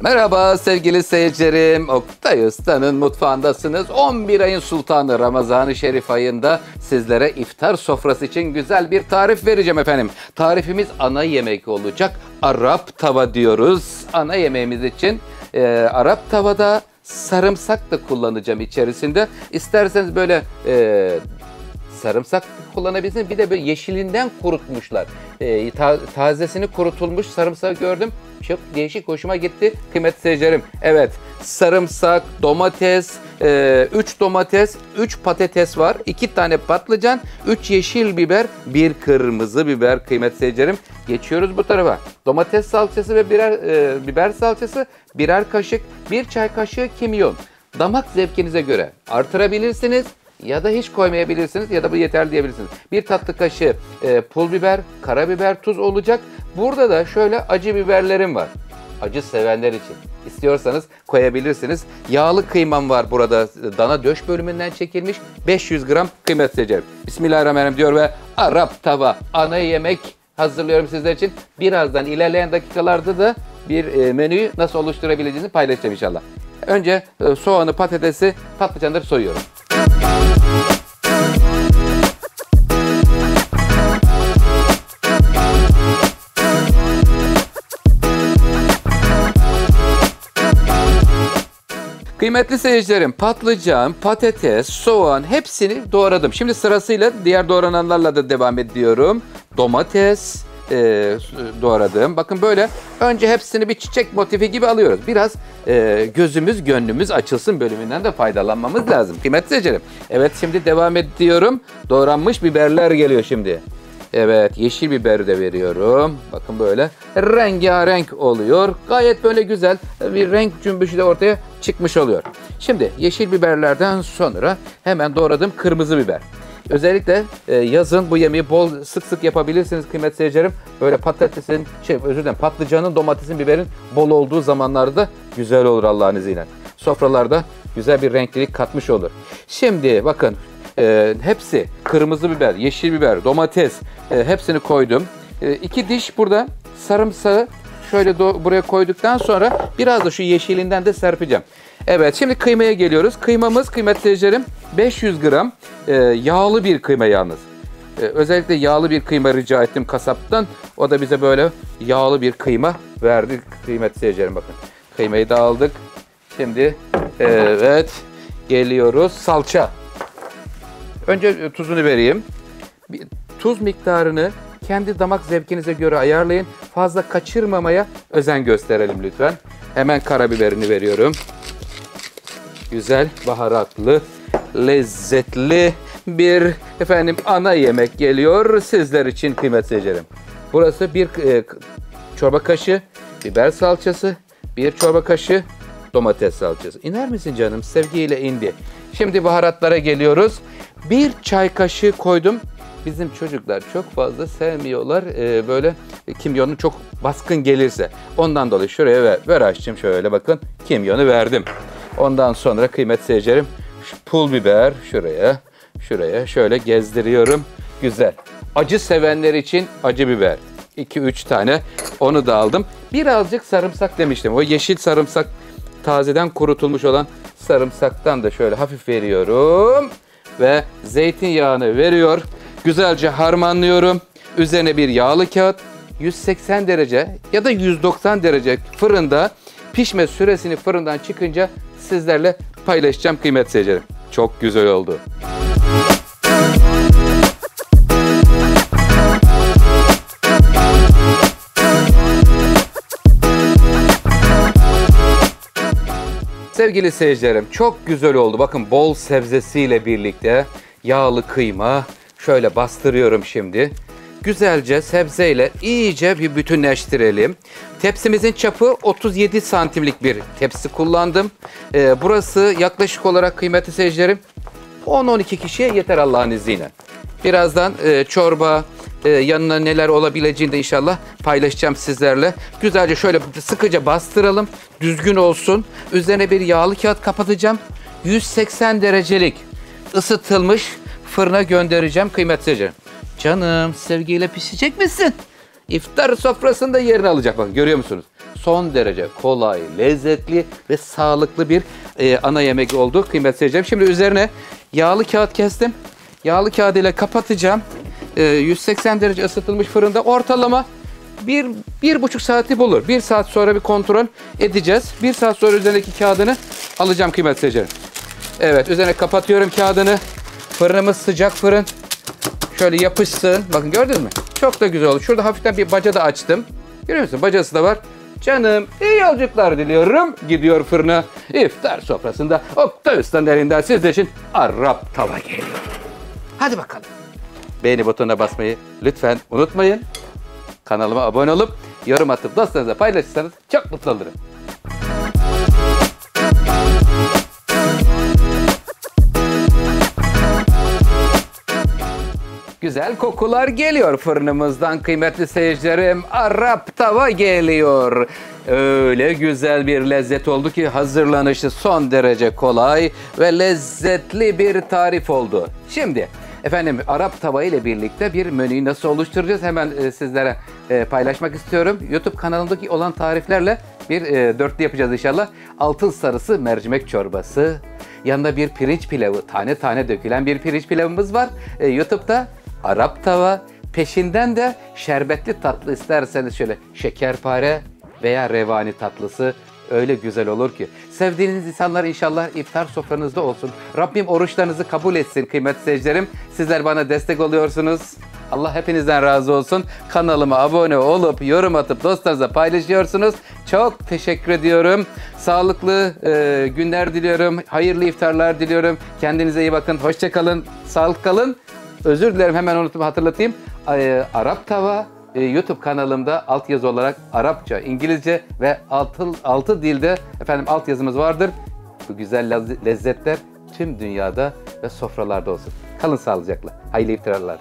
Merhaba sevgili seyircilerim. Oktay Usta'nın mutfağındasınız. 11 ayın sultanı Ramazan-ı Şerif ayında sizlere iftar sofrası için güzel bir tarif vereceğim efendim. Tarifimiz ana yemek olacak. Arap tava diyoruz. Ana yemeğimiz için Arap tavada sarımsak da kullanacağım içerisinde. İsterseniz böyle sarımsak kullanabilirsiniz. Bir de böyle yeşilinden kurutmuşlar. Tazesini kurutulmuş sarımsağı gördüm. Çok değişik, hoşuma gitti kıymetli seyircilerim. Evet, sarımsak, domates, 3 domates, 3 patates var. 2 tane patlıcan, 3 yeşil biber, 1 kırmızı biber kıymetli seyircilerim. Geçiyoruz bu tarafa. Domates salçası ve biber salçası, birer kaşık, 1 çay kaşığı kimyon. Damak zevkinize göre artırabilirsiniz. Ya da hiç koymayabilirsiniz ya da bu yeterli diyebilirsiniz. 1 tatlı kaşığı pul biber, karabiber, tuz olacak. Burada da şöyle acı biberlerim var. Acı sevenler için. İstiyorsanız koyabilirsiniz. Yağlı kıymam var burada. Dana döş bölümünden çekilmiş. 500 gram kıymetli seyircilerim. Bismillahirrahmanirrahim diyor ve Arap tava ana yemek hazırlıyorum sizler için. Birazdan ilerleyen dakikalarda da bir menüyü nasıl oluşturabileceğinizi paylaşacağım inşallah. Önce soğanı, patatesi, patlıcanları soyuyorum. Kıymetli seyircilerim, patlıcan, patates, soğan hepsini doğradım. Şimdi sırasıyla diğer doğrananlarla da devam ediyorum. Domates doğradım. Bakın böyle önce hepsini bir çiçek motifi gibi alıyoruz. Biraz gözümüz, gönlümüz açılsın bölümünden de faydalanmamız lazım. Kıymetli seyircilerim. Evet, şimdi devam ediyorum. Doğranmış biberler geliyor şimdi. Evet, yeşil biberi de veriyorum. Bakın böyle rengarenk oluyor. Gayet böyle güzel bir renk cümbüşü de ortaya çıkmış oluyor. Şimdi yeşil biberlerden sonra hemen doğradığım kırmızı biber. Özellikle yazın bu yemeği bol sık sık yapabilirsiniz kıymetli seyircilerim. Böyle patatesin, patlıcanın, domatesin, biberin bol olduğu zamanlarda güzel olur Allah'ın izniyle. Sofralarda güzel bir renklilik katmış olur. Şimdi bakın. Hepsi kırmızı biber, yeşil biber, domates hepsini koydum. 2 diş burada sarımsağı şöyle buraya koyduktan sonra biraz da şu yeşilinden de serpeceğim. Evet, şimdi kıymaya geliyoruz. Kıymamız kıymetli seyircilerim 500 gram yağlı bir kıyma yalnız. Özellikle yağlı bir kıyma rica ettim kasaptan. O da bize böyle yağlı bir kıyma verdi kıymetli seyircilerim, bakın. Kıymayı da aldık. Şimdi evet geliyoruz salça. Önce tuzunu vereyim. Tuz miktarını kendi damak zevkinize göre ayarlayın. Fazla kaçırmamaya özen gösterelim lütfen. Hemen karabiberini veriyorum. Güzel, baharatlı, lezzetli bir ana yemek geliyor sizler için kıymetli seyircilerim. Burası 1 çorba kaşığı biber salçası, 1 çorba kaşığı domates salçası. İner misin canım? Sevgiyle indi. Şimdi baharatlara geliyoruz. 1 çay kaşığı koydum. Bizim çocuklar çok fazla sevmiyorlar. Böyle kimyonu çok baskın gelirse. Ondan dolayı şuraya ver açtım şöyle, bakın kimyonu verdim. Ondan sonra kıymetli seyircilerim pul biber şuraya şöyle gezdiriyorum. Güzel. Acı sevenler için acı biber. 2-3 tane onu da aldım. Birazcık sarımsak demiştim. O yeşil sarımsak, tazeden kurutulmuş olan sarımsaktan da şöyle hafif veriyorum. Ve zeytinyağını veriyor. Güzelce harmanlıyorum. Üzerine bir yağlı kağıt. 180 derece ya da 190 derece fırında pişme süresini fırından çıkınca sizlerle paylaşacağım kıymetli seyircilerim. Çok güzel oldu. Sevgili seyircilerim, çok güzel oldu. Bakın bol sebzesiyle birlikte yağlı kıyma. Şöyle bastırıyorum şimdi. Güzelce sebzeyle iyice bir bütünleştirelim. Tepsimizin çapı 37 santimlik bir tepsi kullandım. Burası yaklaşık olarak kıymetli seyircilerim 10-12 kişiye yeter Allah'ın izniyle. Birazdan çorba, yanına neler olabileceğini de inşallah paylaşacağım sizlerle. Güzelce şöyle sıkıca bastıralım. Düzgün olsun. Üzerine bir yağlı kağıt kapatacağım. 180 derecelik ısıtılmış fırına göndereceğim kıymetli seyircilerim. Canım, sevgiyle pişecek misin? İftar sofrasında yerini alacak, bakın görüyor musunuz? Son derece kolay, lezzetli ve sağlıklı bir ana yemek oldu kıymetli seyircilerim. Şimdi üzerine yağlı kağıt kestim. Yağlı kağıt ile kapatacağım. 180 derece ısıtılmış fırında ortalama 1,5 saati bulur. 1 saat sonra bir kontrol edeceğiz. 1 saat sonra üzerindeki kağıdını alacağım kıymetli seyircilerim. Evet, üzerine kapatıyorum kağıdını. Fırınımız sıcak fırın. Şöyle yapışsın. Bakın gördünüz mü? Çok da güzel oldu. Şurada hafiften bir baca da açtım. Görüyor musun? Bacası da var. Canım iyi yolculuklar diliyorum. Gidiyor fırına. İftar sofrasında Oktay Usta'nın elinden siz için Arap tava geliyor. Hadi bakalım. Beğeni butonuna basmayı lütfen unutmayın. Kanalıma abone olup yorum atıp dostlarınızla paylaşırsanız çok mutlu olurum. Güzel kokular geliyor fırınımızdan kıymetli seyircilerim. Arap tava geliyor. Öyle güzel bir lezzet oldu ki hazırlanışı son derece kolay ve lezzetli bir tarif oldu. Şimdi efendim Arap tava ile birlikte bir menüyü nasıl oluşturacağız hemen sizlere paylaşmak istiyorum. YouTube kanalımdaki olan tariflerle bir dörtlü yapacağız inşallah. Altın sarısı mercimek çorbası. Yanında bir pirinç pilavı, tane tane dökülen bir pirinç pilavımız var. YouTube'da Arap tava, peşinden de şerbetli tatlı isterseniz şöyle şekerpare veya revani tatlısı öyle güzel olur ki. Sevdiğiniz insanlar inşallah iftar sofranızda olsun. Rabbim oruçlarınızı kabul etsin kıymetli seyircilerim. Sizler bana destek oluyorsunuz. Allah hepinizden razı olsun. Kanalıma abone olup yorum atıp dostlarınızla paylaşıyorsunuz. Çok teşekkür ediyorum. Sağlıklı günler diliyorum. Hayırlı iftarlar diliyorum. Kendinize iyi bakın. Hoşça kalın. Sağlık kalın. Özür dilerim hemen unutup hatırlatayım. Arap tava YouTube kanalımda altyazı olarak Arapça, İngilizce ve altı dilde efendim altyazımız vardır. Bu güzel lezzetler tüm dünyada ve sofralarda olsun. Kalın sağlıcakla. Hayırlı iftarlar.